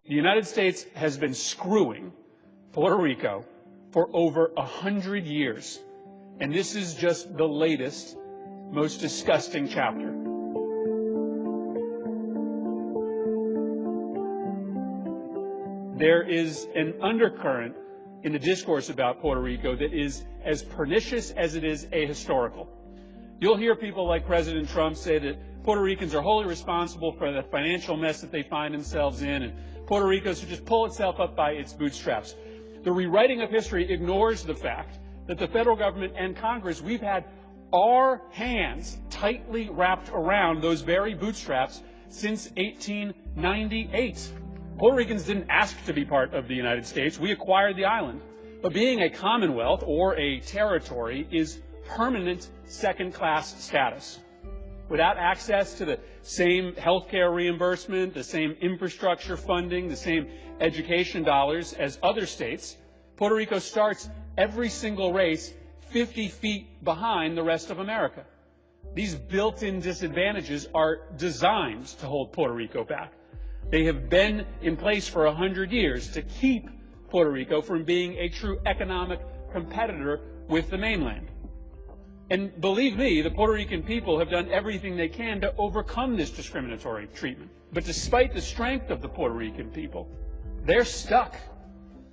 The United States has been screwing Puerto Rico for over 100 years, and this is just the latest, most disgusting chapter. There is an undercurrent in the discourse about Puerto Rico that is as pernicious as it is ahistorical. You'll hear people like President Trump say that Puerto Ricans are wholly responsible for the financial mess that they find themselves in, and Puerto Rico should just pull itself up by its bootstraps. The rewriting of history ignores the fact that the federal government and Congress, we've had our hands tightly wrapped around those very bootstraps since 1898. Puerto Ricans didn't ask to be part of the United States. We acquired the island. But being a commonwealth or a territory is permanent second-class status. Without access to the same health care reimbursement, the same infrastructure funding, the same education dollars as other states, Puerto Rico starts every single race 50 feet behind the rest of America. These built-in disadvantages are designed to hold Puerto Rico back. They have been in place for 100 years to keep Puerto Rico from being a true economic competitor with the mainland. And believe me, the Puerto Rican people have done everything they can to overcome this discriminatory treatment. But despite the strength of the Puerto Rican people, they're stuck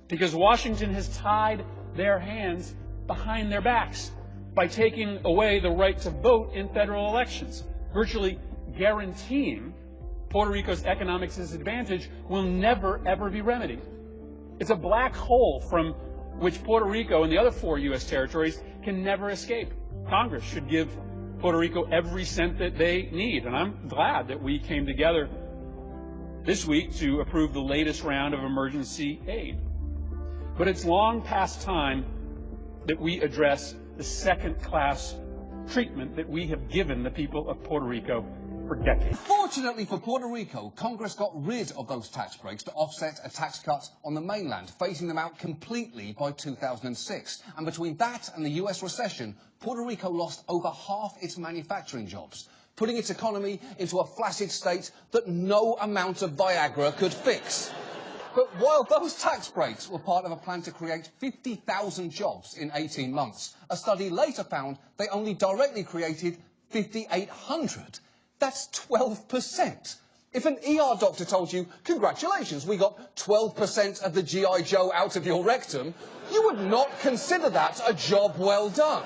because Washington has tied their hands behind their backs by taking away the right to vote in federal elections, virtually guaranteeing Puerto Rico's economic disadvantage will never, ever be remedied. It's a black hole from which Puerto Rico and the other 4 U.S. territories can never escape. Congress should give Puerto Rico every cent that they need, and I'm glad that we came together this week to approve the latest round of emergency aid. But it's long past time that we address the second-class treatment that we have given the people of Puerto Rico for decades. Fortunately for Puerto Rico, Congress got rid of those tax breaks to offset a tax cut on the mainland, phasing them out completely by 2006. And between that and the US recession, Puerto Rico lost over half its manufacturing jobs, putting its economy into a flaccid state that no amount of Viagra could fix. But while those tax breaks were part of a plan to create 50,000 jobs in 18 months, a study later found they only directly created 5,800. That's 12%. If an ER doctor told you, congratulations, we got 12% of the G.I. Joe out of your rectum, you would not consider that a job well done.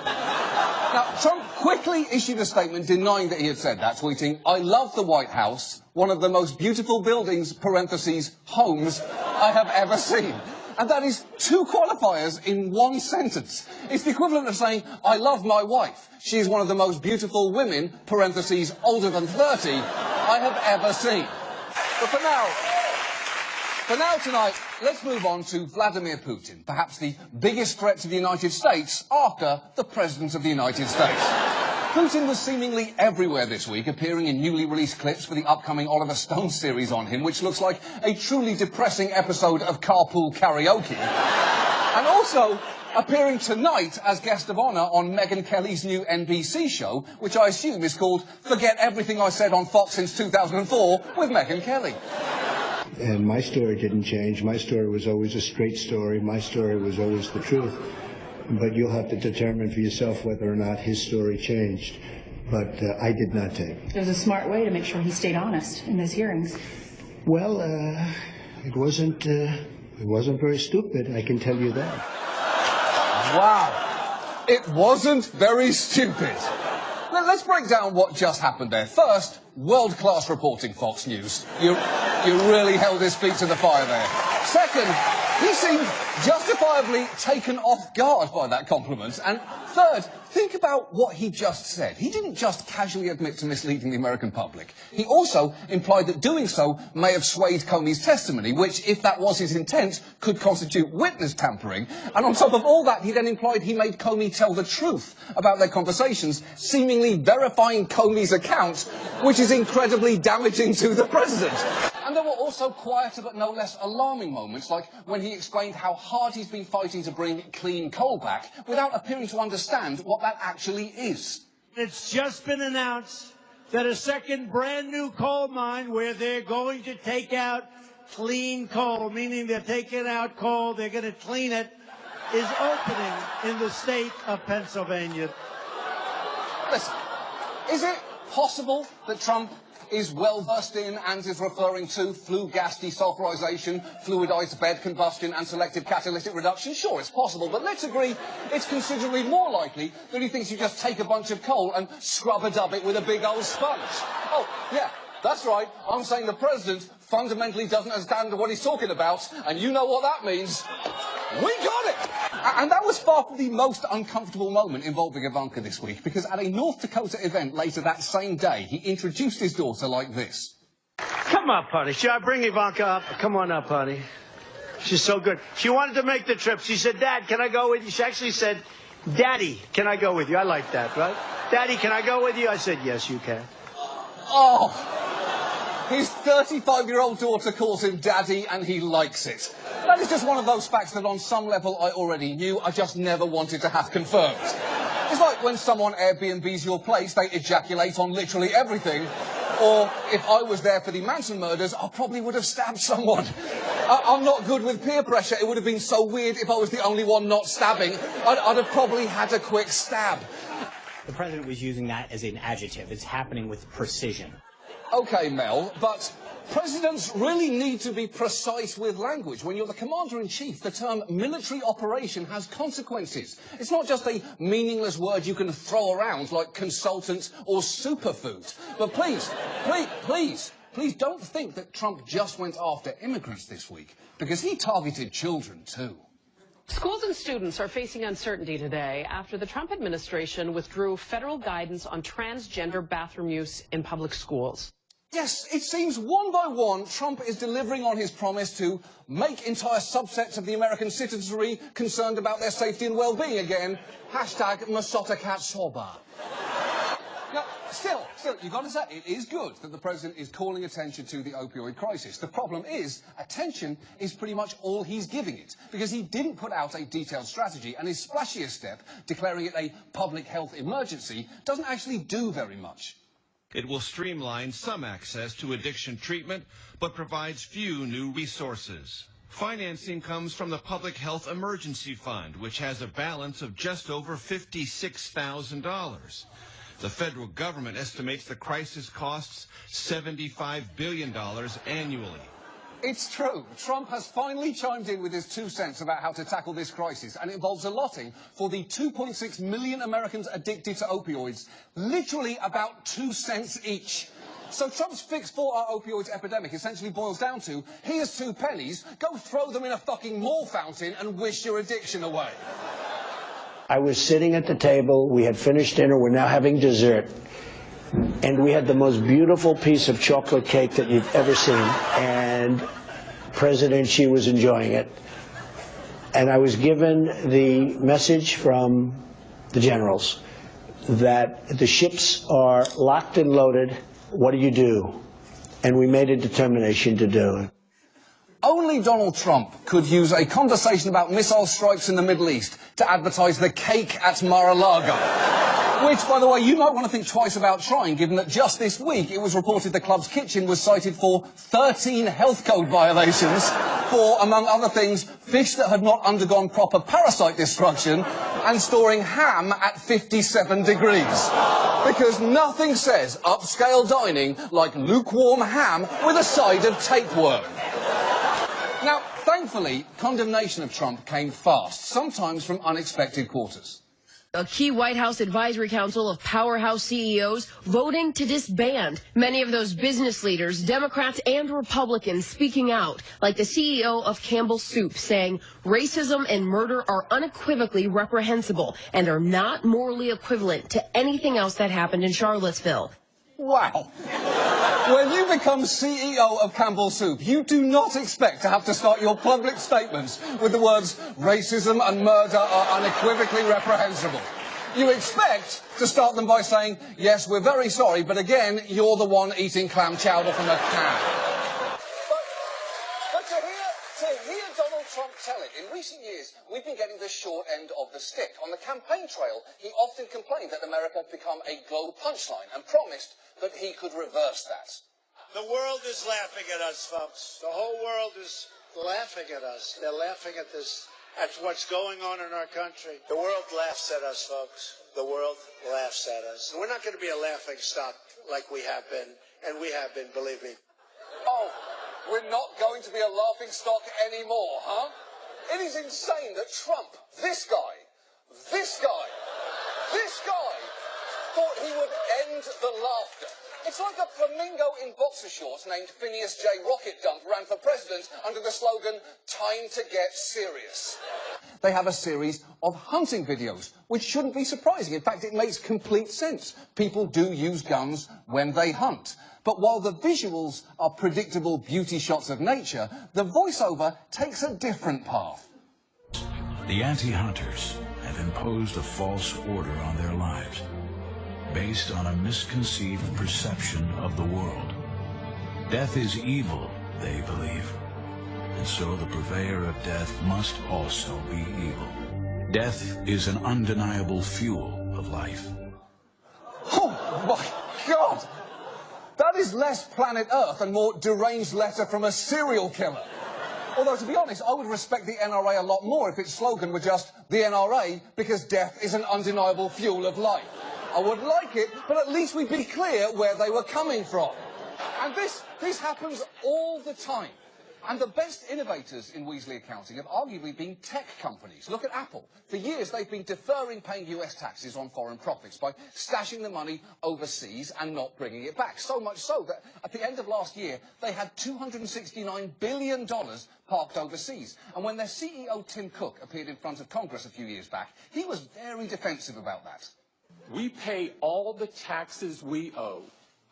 Now, Trump quickly issued a statement denying that he had said that, tweeting, "I love the White House, one of the most beautiful buildings, parentheses, homes, I have ever seen." And that is 2 qualifiers in one sentence. It's the equivalent of saying, "I love my wife. She is one of the most beautiful women, parentheses, older than 30, I have ever seen." But for now tonight, let's move on to Vladimir Putin, perhaps the biggest threat to the United States after the President of the United States. Putin was seemingly everywhere this week, appearing in newly released clips for the upcoming Oliver Stone series on him, which looks like a truly depressing episode of Carpool Karaoke. And also appearing tonight as guest of honour on Megyn Kelly's new NBC show, which I assume is called Forget Everything I Said on Fox Since 2004 with Megyn Kelly. And my story didn't change. My story was always a straight story. My story was always the truth. But you'll have to determine for yourself whether or not his story changed. But I did not take. It was a smart way to make sure he stayed honest in those hearings. Well, it wasn't very stupid, I can tell you that. Wow. It wasn't very stupid. Let's break down what just happened there. First, world-class reporting, Fox News. You really held his feet to the fire there. Second, he seemed justifiably taken off guard by that compliment. And third, think about what he just said. He didn't just casually admit to misleading the American public. He also implied that doing so may have swayed Comey's testimony, which, if that was his intent, could constitute witness tampering. And on top of all that, he then implied he made Comey tell the truth about their conversations, seemingly verifying Comey's account, which is incredibly damaging to the president. And there were also quieter but no less alarming moments, like when he explained how hard he's been fighting to bring clean coal back without appearing to understand what that actually is. It's just been announced that a second brand new coal mine where they're going to take out clean coal, meaning they're taking out coal, they're going to clean it, is opening in the state of Pennsylvania. Listen, is it possible that Trump is well versed in and is referring to flue gas desulfurization, fluidized bed combustion and selective catalytic reduction? Sure, it's possible, but let's agree it's considerably more likely that he thinks you just take a bunch of coal and scrub-a-dub it with a big old sponge. Oh, yeah, that's right. I'm saying the president fundamentally doesn't understand what he's talking about, and you know what that means. We got it! And that was far from the most uncomfortable moment involving Ivanka this week, because at a North Dakota event later that same day, he introduced his daughter like this. Come up, honey. Should I bring Ivanka up? Come on up, honey. She's so good. She wanted to make the trip. She said, Dad, can I go with you? She actually said, Daddy, can I go with you? I like that, right? Daddy, can I go with you? I said, yes, you can. Oh, his 35-year-old daughter calls him Daddy, and he likes it. That is just one of those facts that on some level I already knew, I just never wanted to have confirmed. It's like when someone Airbnbs your place, they ejaculate on literally everything. Or if I was there for the Manson murders, I probably would have stabbed someone. I'm not good with peer pressure. It would have been so weird if I was the only one not stabbing. I'd have probably had a quick stab. The president was using that as an adjective. It's happening with precision. OK, Mel, but presidents really need to be precise with language. When you're the commander-in-chief, the term military operation has consequences. It's not just a meaningless word you can throw around like consultant or superfood. But please don't think that Trump just went after immigrants this week, because he targeted children too. Schools and students are facing uncertainty today after the Trump administration withdrew federal guidance on transgender bathroom use in public schools. Yes, it seems one by one Trump is delivering on his promise to make entire subsets of the American citizenry concerned about their safety and well-being again. Hashtag Masotakat Soba. Now, still, you've got to say, it is good that the president is calling attention to the opioid crisis. The problem is, attention is pretty much all he's giving it, because he didn't put out a detailed strategy, and his splashiest step, declaring it a public health emergency, doesn't actually do very much. It will streamline some access to addiction treatment, but provides few new resources. Financing comes from the Public Health Emergency Fund, which has a balance of just over $56,000. The federal government estimates the crisis costs $75 billion annually. It's true. Trump has finally chimed in with his 2 cents about how to tackle this crisis, and it involves allotting for the 2.6 million Americans addicted to opioids literally about 2 cents each. So Trump's fix for our opioids epidemic essentially boils down to, here's 2 pennies, go throw them in a fucking mall fountain and wish your addiction away. I was sitting at the table, we had finished dinner, we're now having dessert, and we had the most beautiful piece of chocolate cake that you've ever seen, and President Xi was enjoying it. And I was given the message from the generals that the ships are locked and loaded, what do you do? And we made a determination to do it. Only Donald Trump could use a conversation about missile strikes in the Middle East to advertise the cake at Mar-a-Lago. Which, by the way, you might want to think twice about trying, given that just this week it was reported the club's kitchen was cited for 13 health code violations for, among other things, fish that had not undergone proper parasite destruction and storing ham at 57 degrees. Because nothing says upscale dining like lukewarm ham with a side of tapeworm. Now, thankfully, condemnation of Trump came fast, sometimes from unexpected quarters. A key White House Advisory Council of powerhouse CEOs voting to disband. Many of those business leaders, Democrats and Republicans, speaking out, like the CEO of Campbell's Soup, saying racism and murder are unequivocally reprehensible and are not morally equivalent to anything else that happened in Charlottesville. Wow. When you become CEO of Campbell's Soup, you do not expect to have to start your public statements with the words, racism and murder are unequivocally reprehensible. You expect to start them by saying, yes, we're very sorry, but again, you're the one eating clam chowder from a can. But to hear Donald Trump tell it, in recent years, we've been getting the short end of the stick. On the campaign trail, he often complained that America had become a global punchline and promised that he could reverse that. The world is laughing at us, folks. The whole world is laughing at us. They're laughing at this, at what's going on in our country. The world laughs at us, folks. The world laughs at us. We're not going to be a laughing stock like we have been, and we have been, believe me. Oh, we're not going to be a laughing stock anymore, huh? It is insane that Trump, this guy, thought he would end the laughter. It's like a flamingo in boxer shorts named Phineas J. Rocket Dump ran for president under the slogan, "Time to get serious." They have a series of hunting videos, which shouldn't be surprising. In fact, it makes complete sense. People do use guns when they hunt. But while the visuals are predictable beauty shots of nature, the voiceover takes a different path. The anti-hunters have imposed a false order on their lives, based on a misconceived perception of the world. Death is evil, they believe, and so the purveyor of death must also be evil. Death is an undeniable fuel of life. Oh my God! That is less planet Earth and more deranged letter from a serial killer. Although, to be honest, I would respect the NRA a lot more if its slogan were just the NRA because death is an undeniable fuel of life. I would like it, but at least we'd be clear where they were coming from. And this happens all the time. And the best innovators in Weasley accounting have arguably been tech companies. Look at Apple. For years, they've been deferring paying US taxes on foreign profits by stashing the money overseas and not bringing it back. So much so that at the end of last year, they had $269 billion parked overseas. And when their CEO, Tim Cook, appeared in front of Congress a few years back, he was very defensive about that. We pay all the taxes we owe,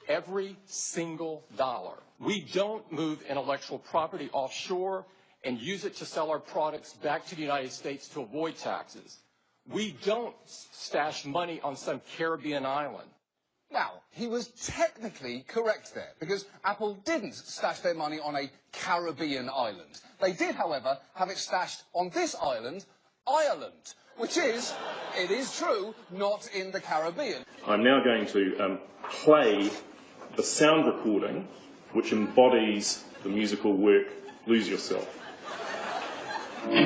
every single dollar. We don't move intellectual property offshore and use it to sell our products back to the United States to avoid taxes. We don't stash money on some Caribbean island. Now, he was technically correct there, because Apple didn't stash their money on a Caribbean island. They did, however, have it stashed on this island, Ireland, which is, it is true, not in the Caribbean. I'm now going to play the sound recording which embodies the musical work Lose Yourself. Look,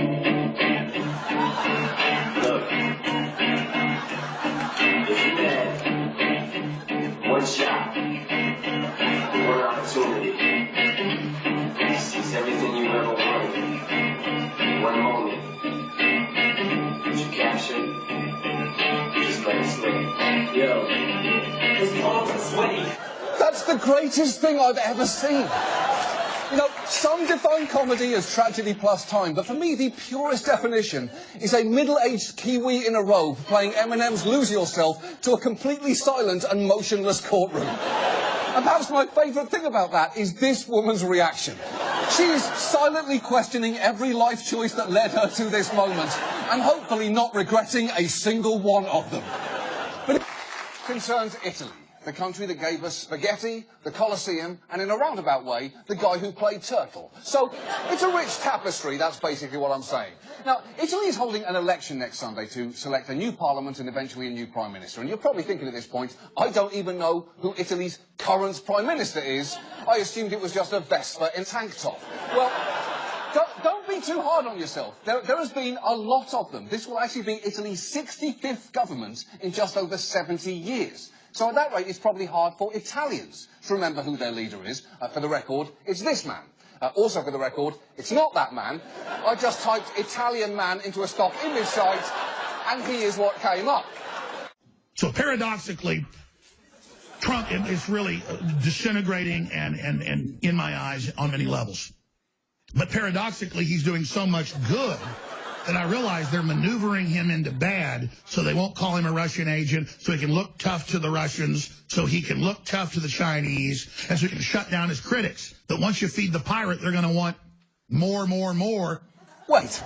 if you had one shot, one opportunity to seize everything you've ever wanted, one moment that you captured, just let it slip. Yo, his palms are sweaty. That's the greatest thing I've ever seen. You know, some define comedy as tragedy plus time, but for me, the purest definition is a middle-aged Kiwi in a robe playing Eminem's Lose Yourself to a completely silent and motionless courtroom. And perhaps my favourite thing about that is this woman's reaction. She's silently questioning every life choice that led her to this moment, and hopefully not regretting a single one of them. But it concerns Italy, the country that gave us spaghetti, the Colosseum, and in a roundabout way, the guy who played Turtle. So, it's a rich tapestry, that's basically what I'm saying. Now, Italy is holding an election next Sunday to select a new parliament and eventually a new prime minister. And you're probably thinking at this point, I don't even know who Italy's current prime minister is. I assumed it was just a Vespa in tank top. Well, don't be too hard on yourself. There has been a lot of them. This will actually be Italy's 65th government in just over 70 years. So at that rate, it's probably hard for Italians to remember who their leader is. For the record, it's this man. Also for the record, it's not that man. I just typed Italian man into a stock image site, and he is what came up. So paradoxically, Trump is really disintegrating and in my eyes, on many levels. But paradoxically, he's doing so much good that I realize they're maneuvering him into bad so they won't call him a Russian agent, so he can look tough to the Russians, so he can look tough to the Chinese, and so he can shut down his critics. That once you feed the pirate, they're going to want more, more, more. Wait.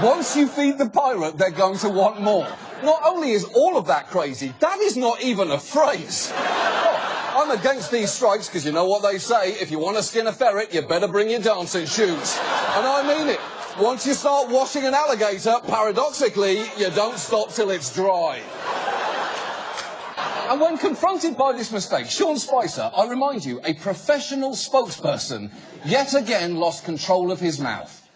Once you feed the pirate, they're going to want more. Not only is all of that crazy, that is not even a phrase. Oh, I'm against these strikes because you know what they say, if you want to skin a ferret, you better bring your dancing shoes. And I mean it. Once you start washing an alligator, paradoxically, you don't stop till it's dry. And when confronted by this mistake, Sean Spicer, I remind you, a professional spokesperson, yet again lost control of his mouth.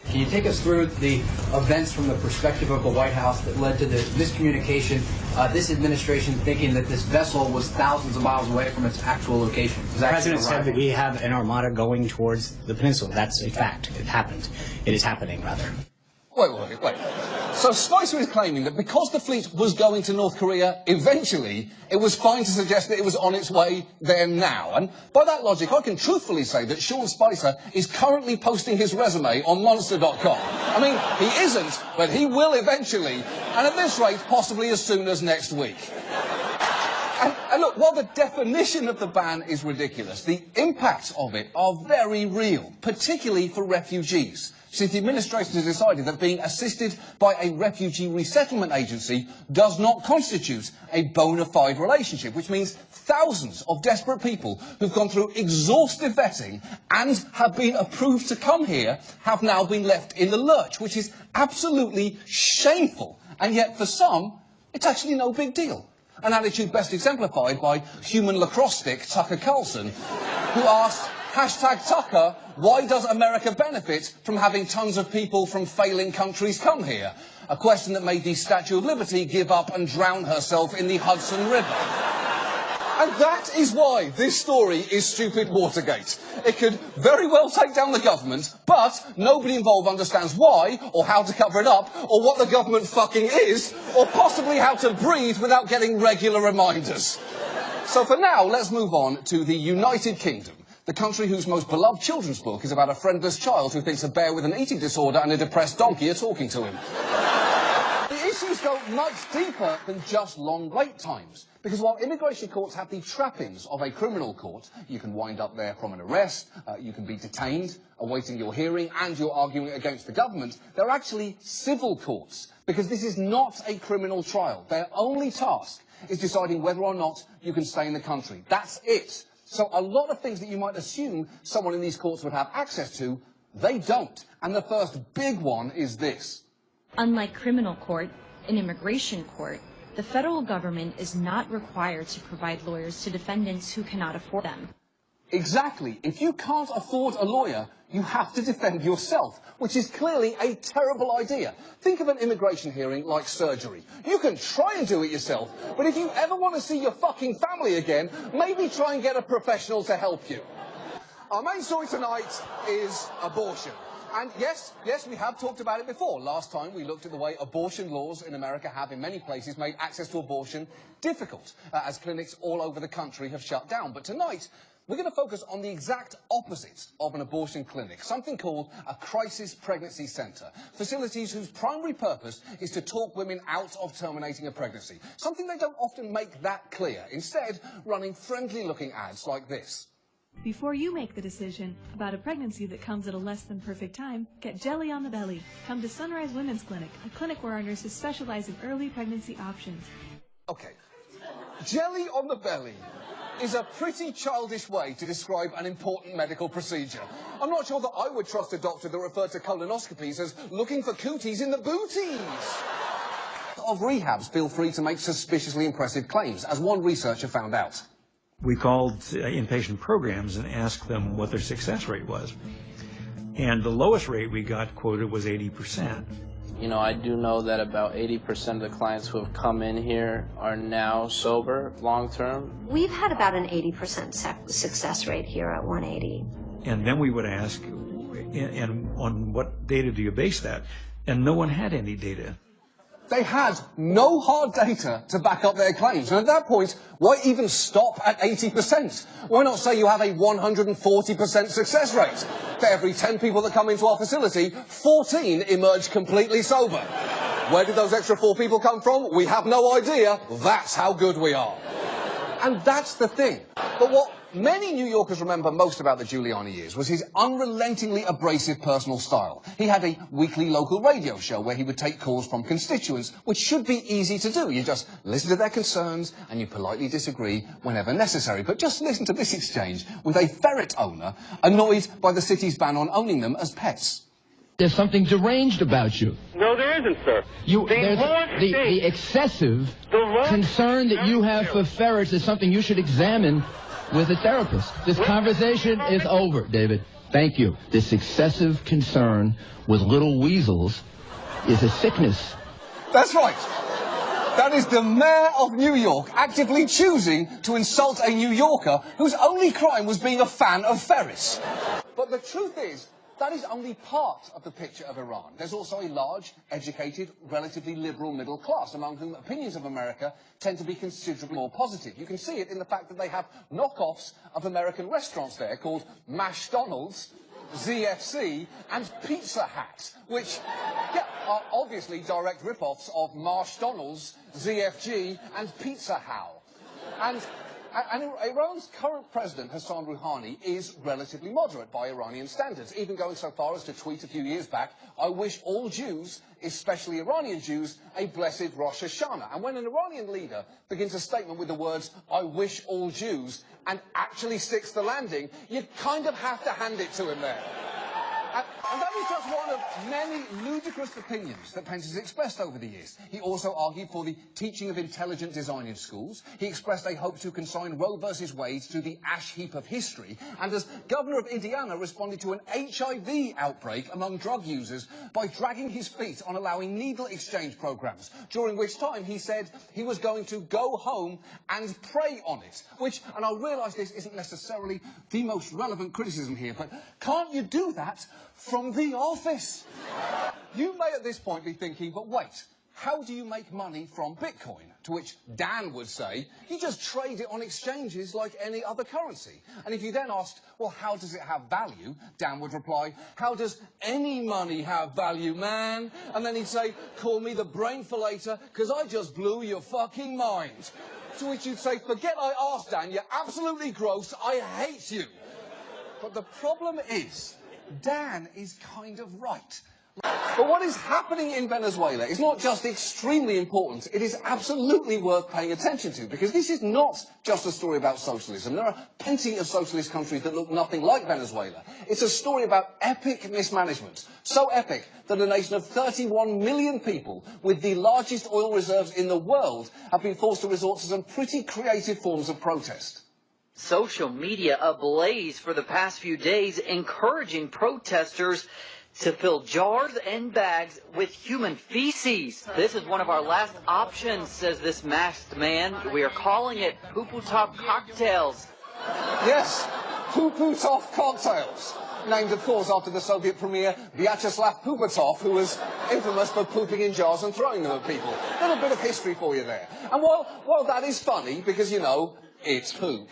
Can you take us through the events from the perspective of the White House that led to the miscommunication, this administration thinking that this vessel was thousands of miles away from its actual location? The President said that we have an armada going towards the peninsula. That's a fact. It happened. It is happening, rather. Wait. So Spicer is claiming that because the fleet was going to North Korea eventually, it was fine to suggest that it was on its way there now. And by that logic, I can truthfully say that Sean Spicer is currently posting his resume on Monster.com. I mean, he isn't, but he will eventually. And at this rate, possibly as soon as next week. And look, while the definition of the ban is ridiculous, the impacts of it are very real, particularly for refugees. Since the administration has decided that being assisted by a refugee resettlement agency does not constitute a bona fide relationship, which means thousands of desperate people who've gone through exhaustive vetting and have been approved to come here have now been left in the lurch, which is absolutely shameful. And yet, for some, it's actually no big deal. An attitude best exemplified by human lacrosse stick Tucker Carlson, who asked, #Tucker, why does America benefit from having tons of people from failing countries come here? A question that made the Statue of Liberty give up and drown herself in the Hudson River. And that is why this story is stupid Watergate. It could very well take down the government, but nobody involved understands why, or how to cover it up, or what the government fucking is, or possibly how to breathe without getting regular reminders. So for now, let's move on to the United Kingdom. The country whose most beloved children's book is about a friendless child who thinks a bear with an eating disorder and a depressed donkey are talking to him. The issues go much deeper than just long wait times. Because while immigration courts have the trappings of a criminal court, you can wind up there from an arrest, you can be detained, awaiting your hearing, and you're arguing against the government, they're actually civil courts. Because this is not a criminal trial. Their only task is deciding whether or not you can stay in the country. That's it. So a lot of things that you might assume someone in these courts would have access to, they don't. And the first big one is this. Unlike criminal court, in immigration court, the federal government is not required to provide lawyers to defendants who cannot afford them. Exactly. If you can't afford a lawyer, you have to defend yourself, which is clearly a terrible idea. Think of an immigration hearing like surgery. You can try and do it yourself, but if you ever want to see your fucking family again, maybe try and get a professional to help you. Our main story tonight is abortion. And yes, we have talked about it before. Last time we looked at the way abortion laws in America have in many places made access to abortion difficult, as clinics all over the country have shut down. But tonight, we're going to focus on the exact opposite of an abortion clinic, something called a crisis pregnancy centre. Facilities whose primary purpose is to talk women out of terminating a pregnancy. Something they don't often make that clear. Instead, running friendly-looking ads like this. Before you make the decision about a pregnancy that comes at a less than perfect time, get Jelly on the Belly. Come to Sunrise Women's Clinic, a clinic where our nurses specialize in early pregnancy options. Okay, Jelly on the Belly is a pretty childish way to describe an important medical procedure. I'm not sure that I would trust a doctor that referred to colonoscopies as looking for cooties in the booties. Of rehabs feel free to make suspiciously impressive claims, as one researcher found out. We called inpatient programs and asked them what their success rate was. And the lowest rate we got quoted was 80%. You know, I do know that about 80% of the clients who have come in here are now sober long term. We've had about an 80% success rate here at 180. And then we would ask, and on what data do you base that? And no one had any data. They had no hard data to back up their claims. And at that point, why even stop at 80%? Why not say you have a 140% success rate? For every 10 people that come into our facility, 14 emerge completely sober. Where did those extra 4 people come from? We have no idea. That's how good we are. And that's the thing. But what many New Yorkers remember most about the Giuliani years was his unrelentingly abrasive personal style. He had a weekly local radio show where he would take calls from constituents, which should be easy to do. You just listen to their concerns and you politely disagree whenever necessary. But just listen to this exchange with a ferret owner annoyed by the city's ban on owning them as pets. There's something deranged about you. No, there isn't, sir. The excessive concern that you have for ferrets is something you should examine with a therapist. This conversation is over, David. Thank you. This excessive concern with little weasels is a sickness. That's right. That is the mayor of New York actively choosing to insult a New Yorker whose only crime was being a fan of ferrets. But the truth is, that is only part of the picture of Iran. There's also a large, educated, relatively liberal middle class, among whom opinions of America tend to be considerably more positive. You can see it in the fact that they have knockoffs of American restaurants there called McDonald's, ZFC, and Pizza Hut, which are obviously direct rip-offs of Marshdonald's, ZFG, and Pizza Hut. And Iran's current president, Hassan Rouhani, is relatively moderate by Iranian standards, even going so far as to tweet a few years back, "I wish all Jews, especially Iranian Jews, a blessed Rosh Hashanah." And when an Iranian leader begins a statement with the words, "I wish all Jews," and actually sticks the landing, you kind of have to hand it to him there. And that was just one of many ludicrous opinions that Pence has expressed over the years. He also argued for the teaching of intelligent design in schools. He expressed a hope to consign Roe versus Wade to the ash heap of history. And as governor of Indiana, responded to an HIV outbreak among drug users by dragging his feet on allowing needle exchange programs, during which time he said he was going to go home and pray on it. Which, and I realise this isn't necessarily the most relevant criticism here, but can't you do that from the office? You may at this point be thinking, but wait, how do you make money from Bitcoin? To which Dan would say, you just trade it on exchanges like any other currency. And if you then asked, well, how does it have value? Dan would reply, how does any money have value, man? And then he'd say, call me the brain fillator, because I just blew your fucking mind. To which you'd say, forget I asked, Dan, you're absolutely gross, I hate you. But the problem is, Dan is kind of right. But what is happening in Venezuela is not just extremely important, it is absolutely worth paying attention to, because this is not just a story about socialism. There are plenty of socialist countries that look nothing like Venezuela. It's a story about epic mismanagement. So epic that a nation of 31 million people with the largest oil reserves in the world have been forced to resort to some pretty creative forms of protest. Social media ablaze for the past few days, encouraging protesters to fill jars and bags with human feces. This is one of our last options, says this masked man. We are calling it Puputov cocktails. Yes, Puputov cocktails. Named, of course, after the Soviet premier Vyacheslav Pupatov, who was infamous for pooping in jars and throwing them at people. A little bit of history for you there. And while that is funny, because, you know, it's poop.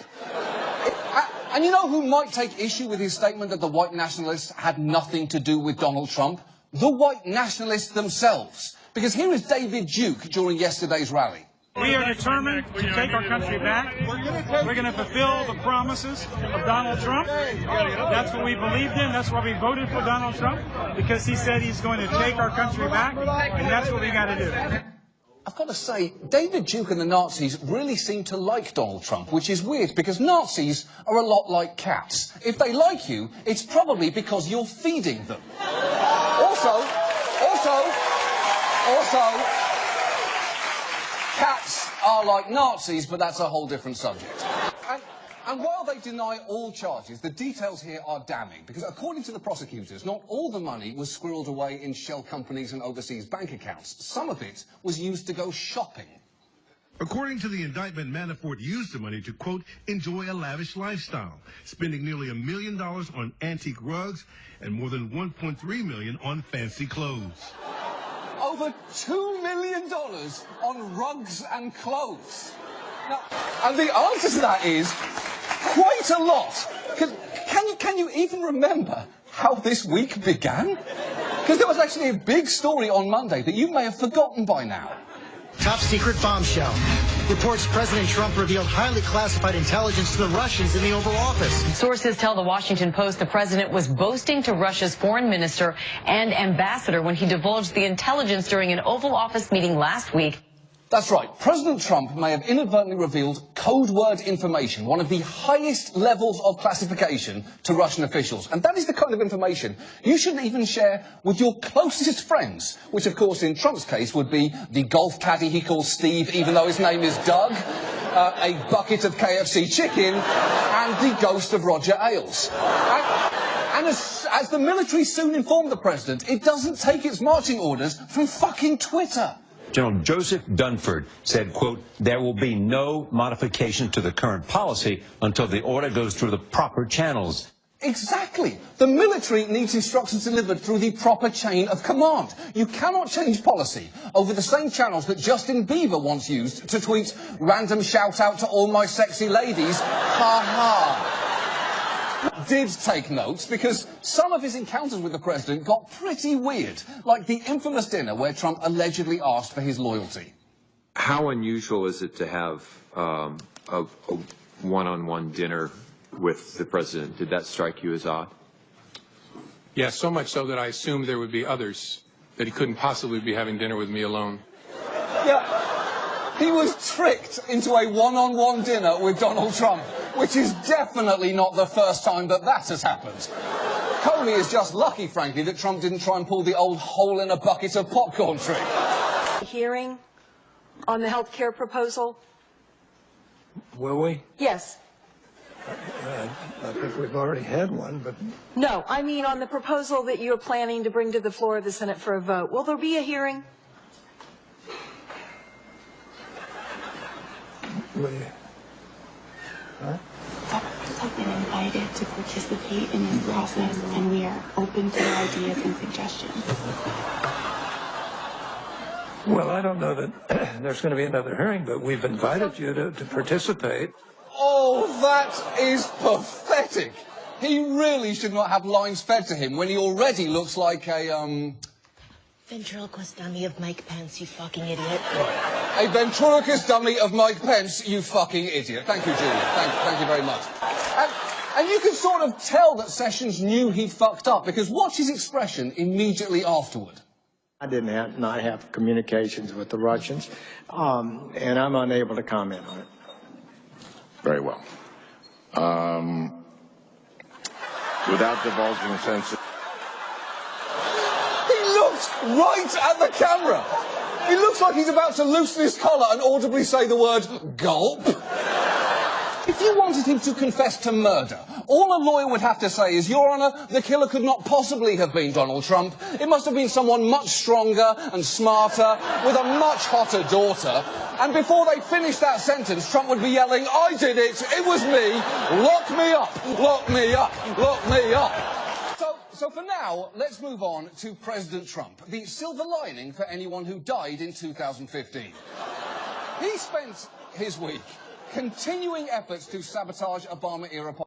And you know who might take issue with his statement that the white nationalists had nothing to do with Donald Trump? The white nationalists themselves. Because here is David Duke during yesterday's rally. We are determined to take our country back. We're going to fulfill the promises of Donald Trump. That's what we believed in. That's why we voted for Donald Trump, because he said he's going to take our country back, and that's what we got to do. I've got to say, David Duke and the Nazis really seem to like Donald Trump, which is weird, because Nazis are a lot like cats. If they like you, it's probably because you're feeding them. Also, cats are like Nazis, but that's a whole different subject. And while they deny all charges, the details here are damning, because according to the prosecutors, not all the money was squirreled away in shell companies and overseas bank accounts. Some of it was used to go shopping. According to the indictment, Manafort used the money to, quote, enjoy a lavish lifestyle, spending nearly $1 million on antique rugs and more than $1.3 million on fancy clothes. Over $2 million on rugs and clothes. Now, and the answer to that is quite a lot. Can you even remember how this week began? Because there was actually a big story on Monday that you may have forgotten by now. Top secret bombshell. Reports President Trump revealed highly classified intelligence to the Russians in the Oval Office. Sources tell the Washington Post the president was boasting to Russia's foreign minister and ambassador when he divulged the intelligence during an Oval Office meeting last week. That's right. President Trump may have inadvertently revealed code word information, one of the highest levels of classification, to Russian officials. And that is the kind of information you shouldn't even share with your closest friends, which, of course, in Trump's case, would be the golf caddy he calls Steve, even though his name is Doug, a bucket of KFC chicken, and the ghost of Roger Ailes. And as the military soon informed the president, it doesn't take its marching orders from fucking Twitter. General Joseph Dunford said, quote, there will be no modification to the current policy until the order goes through the proper channels. Exactly. The military needs instructions delivered through the proper chain of command. You cannot change policy over the same channels that Justin Bieber once used to tweet, random shout out to all my sexy ladies, ha ha. Did take notes because some of his encounters with the president got pretty weird, like the infamous dinner where Trump allegedly asked for his loyalty. How unusual is it to have a one-on-one dinner with the president? Did that strike you as odd? Yeah, so much so that I assumed there would be others, that he couldn't possibly be having dinner with me alone. Yeah, he was tricked into a one-on-one dinner with Donald Trump, which is definitely not the first time that has happened. Comey is just lucky, frankly, that Trump didn't try and pull the old hole in a bucket of popcorn trick. Hearing on the health care proposal? Will we? Yes. I think we've already had one, but... No, I mean on the proposal that you're planning to bring to the floor of the Senate for a vote. Will there be a hearing? Will you? Huh? Doctors have been invited to participate in this process, and we are open to ideas and suggestions. Well, I don't know that there's going to be another hearing, but we've invited you to participate. Oh, that is pathetic. He really should not have lines fed to him when he already looks like a, Ventriloquist dummy of Mike Pence, you fucking idiot. A ventriloquist dummy of Mike Pence, you fucking idiot. Thank you, Julia. Thank you very much. And you can sort of tell that Sessions knew he'd fucked up, because watch his expression immediately afterward. I did not have communications with the Russians, and I'm unable to comment on it. Very well. Without divulging sensitive... He looks right at the camera. He looks like he's about to loosen his collar and audibly say the word gulp. If you wanted him to confess to murder, all a lawyer would have to say is, Your Honour, the killer could not possibly have been Donald Trump. It must have been someone much stronger and smarter, with a much hotter daughter. And before they finished that sentence, Trump would be yelling, I did it, it was me, lock me up, lock me up, lock me up. So for now, let's move on to President Trump, the silver lining for anyone who died in 2015. He spent his week continuing efforts to sabotage Obama-era